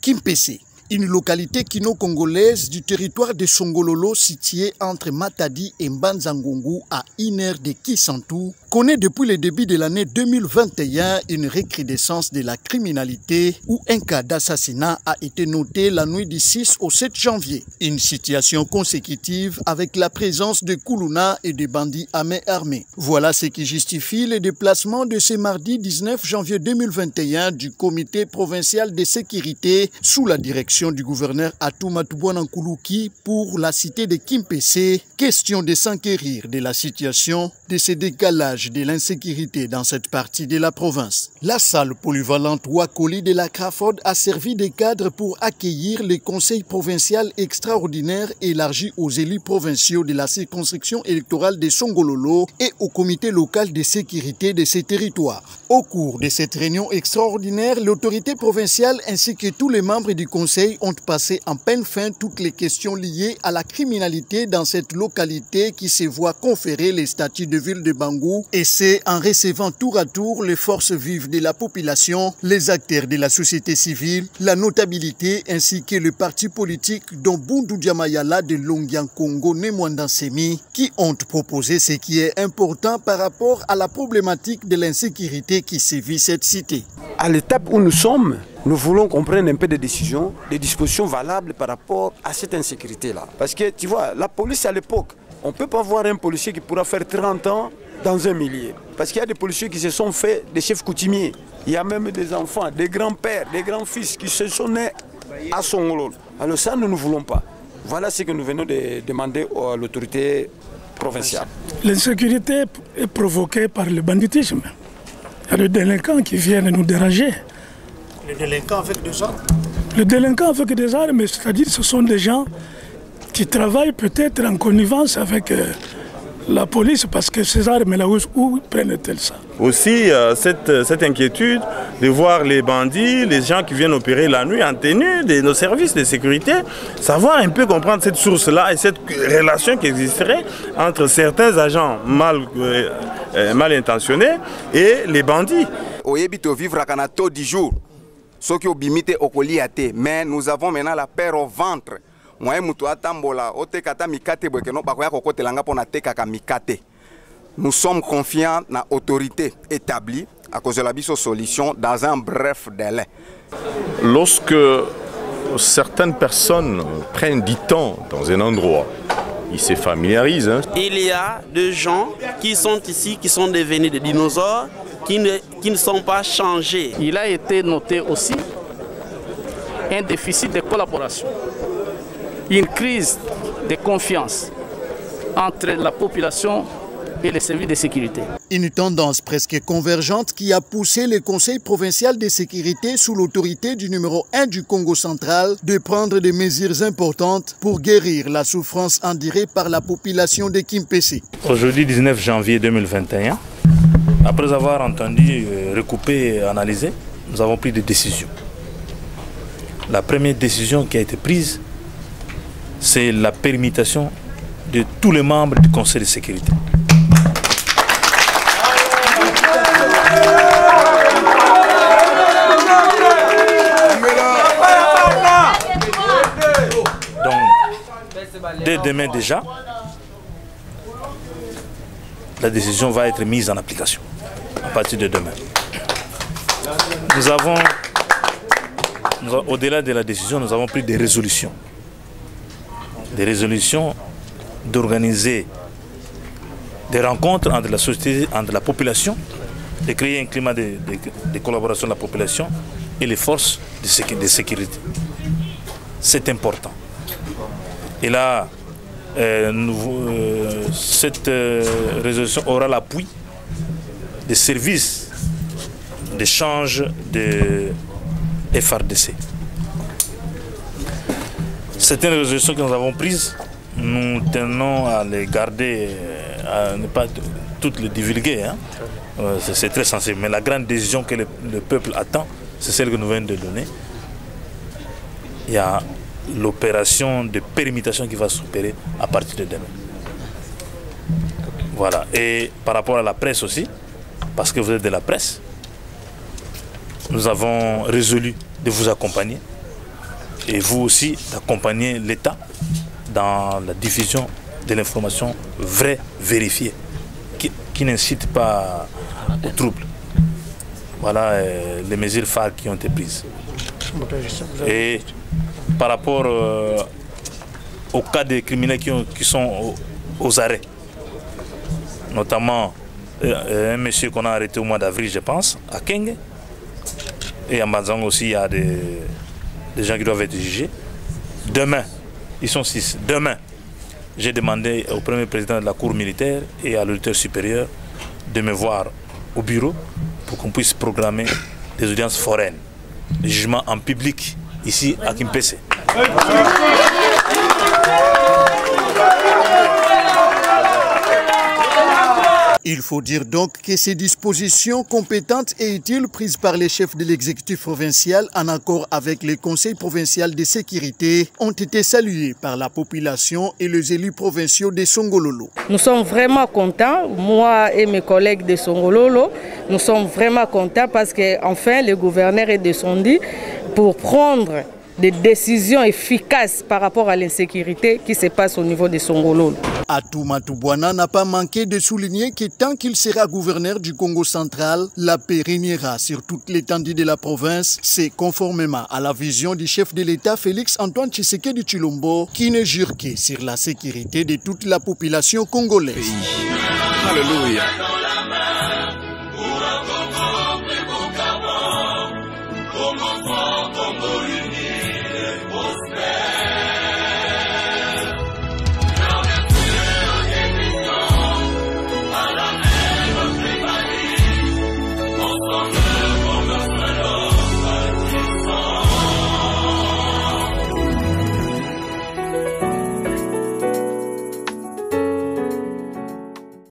Kimpese, une localité kino-congolaise du territoire de Songololo située entre Matadi et Mbanzangungu à 1 heure de Kisantu, connaît depuis le début de l'année 2021 une recrudescence de la criminalité où un cas d'assassinat a été noté la nuit du 6 au 7 janvier. Une situation consécutive avec la présence de Kuluna et de bandits à main armée. Voilà ce qui justifie le déplacement de ce mardi 19 janvier 2021 du comité provincial de sécurité sous la direction du gouverneur Atouma Toubouanankoulouki pour la cité de Kimpese. Question de s'enquérir de la situation de ce décalage de l'insécurité dans cette partie de la province. La salle polyvalente Wakoli de la Crawford a servi de cadre pour accueillir le conseil provincial extraordinaire élargi aux élus provinciaux de la circonscription électorale de Songololo et au comité local de sécurité de ces territoires. Au cours de cette réunion extraordinaire, l'autorité provinciale ainsi que tous les membres du conseil ont passé en peine fin toutes les questions liées à la criminalité dans cette localité qui se voit conférer les statuts de ville de Bangou, et c'est en recevant tour à tour les forces vives de la population, les acteurs de la société civile, la notabilité ainsi que le parti politique dont Bundu Diamayala de Longian Congo Nemwandansemi qui ont proposé ce qui est important par rapport à la problématique de l'insécurité qui sévit cette cité. À l'étape où nous sommes, nous voulons qu'on prenne un peu de décisions, des dispositions valables par rapport à cette insécurité-là. Parce que tu vois, la police à l'époque, on ne peut pas voir un policier qui pourra faire 30 ans dans un millier. Parce qu'il y a des policiers qui se sont faits des chefs coutumiers. Il y a même des enfants, des grands-pères, des grands-fils qui se sont nés à Songololo. Alors ça, nous ne voulons pas. Voilà ce que nous venons de demander à l'autorité provinciale. L'insécurité est provoquée par le banditisme. Il y a des délinquants qui viennent nous déranger. Les délinquants avec des armes? Les délinquants avec des armes, c'est-à-dire ce sont des gens qui travaillent peut-être en connivence avec la police parce que ces armes-là, où prennent-elles ça? Aussi, cette inquiétude de voir les bandits, les gens qui viennent opérer la nuit en tenue de nos services de sécurité, savoir un peu comprendre cette source-là et cette relation qui existerait entre certains agents mal intentionnés et les bandits. Mais nous avons maintenant la peur au ventre. Nous sommes confiants dans l'autorité établie à cause de la solution dans un bref délai. Lorsque certaines personnes prennent du temps dans un endroit, ils se familiarisent. Il y a des gens qui sont ici, qui sont devenus des dinosaures, qui ne sont pas changés. Il a été noté aussi un déficit de collaboration, une crise de confiance entre la population et les services de sécurité. Une tendance presque convergente qui a poussé le Conseil provincial de sécurité sous l'autorité du numéro 1 du Congo central de prendre des mesures importantes pour guérir la souffrance endurée par la population de Kimpese. Aujourd'hui, 19 janvier 2021, après avoir entendu, recouper et analyser, nous avons pris des décisions. La première décision qui a été prise, c'est la permutation de tous les membres du Conseil de sécurité. Donc, dès demain déjà, la décision va être mise en application à partir de demain. Au-delà de la décision, nous avons pris des résolutions. Des résolutions d'organiser des rencontres entre la société, entre la population, de créer un climat de collaboration de la population et les forces de sécurité. C'est important. Et là, cette résolution aura l'appui des services d'échange de FRDC. Certaines résolutions que nous avons prises, nous tenons à les garder, à ne pas toutes les divulguer. Hein. C'est très sensible. Mais la grande décision que le peuple attend, c'est celle que nous venons de donner. Il y a l'opération de permutation qui va s'opérer à partir de demain. Voilà. Et par rapport à la presse aussi, parce que vous êtes de la presse, nous avons résolu de vous accompagner et vous aussi d'accompagner l'État dans la diffusion de l'information vraie, vérifiée, qui n'incite pas au trouble. Voilà les mesures phares qui ont été prises. Et par rapport aux cas de criminels qui sont aux arrêts, notamment un monsieur qu'on a arrêté au mois d'avril, je pense, à Kenge, et à Mbanzang aussi, il y a des gens qui doivent être jugés. Demain, ils sont 6. Demain, j'ai demandé au premier président de la Cour militaire et à l'auditeur supérieur de me voir au bureau pour qu'on puisse programmer des audiences foraines, des jugements en public, ici à Kimpese. Il faut dire donc que ces dispositions compétentes et utiles prises par les chefs de l'exécutif provincial en accord avec le Conseil provincial de sécurité ont été saluées par la population et les élus provinciaux de Songololo. Nous sommes vraiment contents, moi et mes collègues de Songololo, nous sommes vraiment contents parce qu'enfin le gouverneur est descendu pour prendre des décisions efficaces par rapport à l'insécurité qui se passe au niveau de Songololo. Atoumata Bouana n'a pas manqué de souligner que tant qu'il sera gouverneur du Congo central, la paix régnera sur toute l'étendue de la province. C'est conformément à la vision du chef de l'État Félix Antoine Tshisekedi Tshilombo qui ne jure que sur la sécurité de toute la population congolaise. Alléluia. Congo